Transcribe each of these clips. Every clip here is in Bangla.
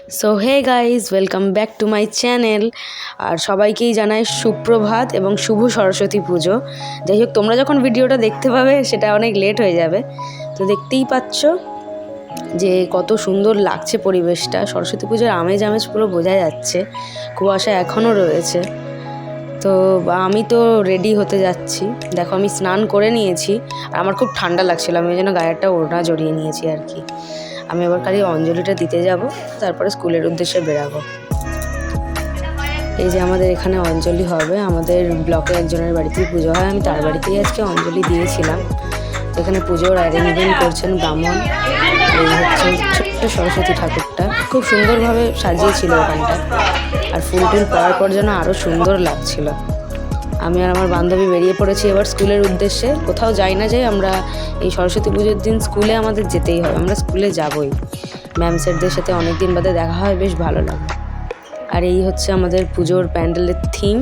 So hey guys, welcome back to my channel. আর সবাইকেই জানাই সুপ্রভাত এবং শুভ সরস্বতী পুজো। যাই হোক, তোমরা যখন ভিডিওটা দেখতে পাবে সেটা অনেক লেট হয়ে যাবে। তো দেখতেই পাচ্ছ যে কত সুন্দর লাগছে পরিবেশটা। সরস্বতী পুজোর আমেজ আমেজ পুরো বোঝা যাচ্ছে, কুয়াশা এখনও রয়েছে। তো আমি তো রেডি হতে যাচ্ছি। দেখো, আমি স্নান করে নিয়েছি আর আমার খুব ঠান্ডা লাগছিল, আমি ওই জন্য গায়েরটা ওড়না জড়িয়ে নিয়েছি আর কি। আমি এবার খালি অঞ্জলিটা দিতে যাব, তারপরে স্কুলের উদ্দেশ্যে বেরাবো। এই যে আমাদের এখানে অঞ্জলি হবে, আমাদের ব্লকে একজনের বাড়িতেই পুজো হয়, আমি তার বাড়িতেই আজকে অঞ্জলি দিয়েছিলাম। তো এখানে পুজোর অ্যারেঞ্জমেন্ট করছেন ব্রাহ্মণ। এই হচ্ছে ছোট্ট সরস্বতী ঠাকুরটা, খুব সুন্দরভাবে সাজিয়েছিল ওখানটা, আর ফুল টুল পাওয়ার পর যেন আরও সুন্দর লাগছিল। আমি আর আমার বান্ধবী বেরিয়ে পড়েছি এবার স্কুলের উদ্দেশ্যে। কোথাও যাই না যাই, আমরা এই সরস্বতী পুজোর দিন স্কুলে আমাদের যেতেই হয়, আমরা স্কুলে যাবই। ম্যাম স্যারদের সাথে অনেক দিন বাদে দেখা হয়, বেশ ভালো লাগে। আর এই হচ্ছে আমাদের পুজোর প্যান্ডেলের থিম।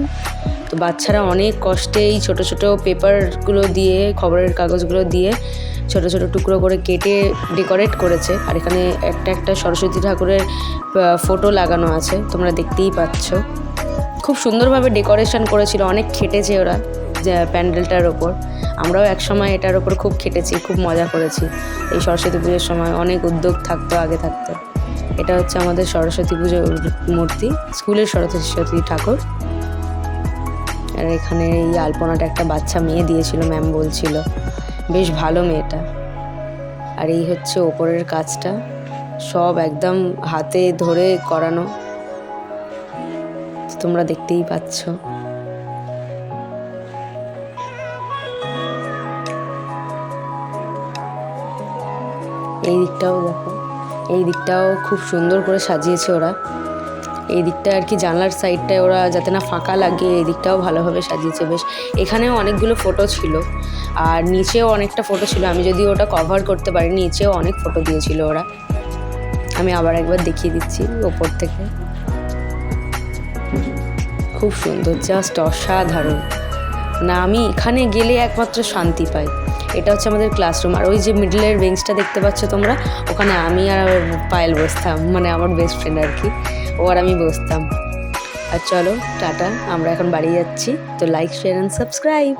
তো বাচ্চারা অনেক কষ্টে এই ছোটো ছোটো পেপারগুলো দিয়ে, খবরের কাগজগুলো দিয়ে ছোটো ছোটো টুকরো করে কেটে ডেকোরেট করেছে। আর এখানে একটা একটা সরস্বতী ঠাকুরের ফটো লাগানো আছে, তোমরা দেখতেই পাচ্ছ। খুব সুন্দরভাবে ডেকোরেশন করেছিল, অনেক খেটেছে ওরা যে প্যান্ডেলটার ওপর। আমরাও একসময় এটার ওপর খুব খেটেছি, খুব মজা করেছি। এই সরস্বতী পুজোর সময় অনেক উদ্যোগ থাকতো আগে থাকতো। এটা হচ্ছে আমাদের সরস্বতী পুজোর মূর্তি, স্কুলের সরস্বতী ঠাকুর। আর এখানে এই আলপনাটা একটা বাচ্চা মেয়ে দিয়েছিল, ম্যাম বলছিল, বেশ ভালো মেয়েটা। আর এই হচ্ছে ওপরের কাজটা, সব একদম হাতে ধরে করানো, তোমরা দেখতেই পাচ্ছ। এই দিকটাও দেখো, এই দিকটাও খুব সুন্দর করে সাজিয়েছে ওরা। এই দিকটা আর কি জানলার সাইডটায় ওরা যাতে না ফাঁকা লাগে, এই দিকটাও ভালোভাবে সাজিয়েছে বেশ। এখানেও অনেকগুলো ফটো ছিল আর নিচেও অনেকটা ফটো ছিল, আমি যদি ওটা কভার করতে পারি, নিচেও অনেক ফটো দিয়েছিল ওরা। আমি আবার একবার দেখিয়ে দিচ্ছি ওপর থেকে। খুব সুন্দর, জাস্ট অসাধারণ। না, আমি এখানে গেলে একমাত্র শান্তি পাই। এটা হচ্ছে আমাদের ক্লাসরুম, আর ওই যে মিডলের বেঞ্চটা দেখতে পাচ্ছ তোমরা, ওখানে আমি আর পায়েল বসতাম, মানে আমার বেস্ট ফ্রেন্ড আর কি, ও আর আমি বসতাম। আর চলো টাটা, আমরা এখন বাড়ি যাচ্ছি। তো লাইক, শেয়ার অ্যান্ড সাবস্ক্রাইব।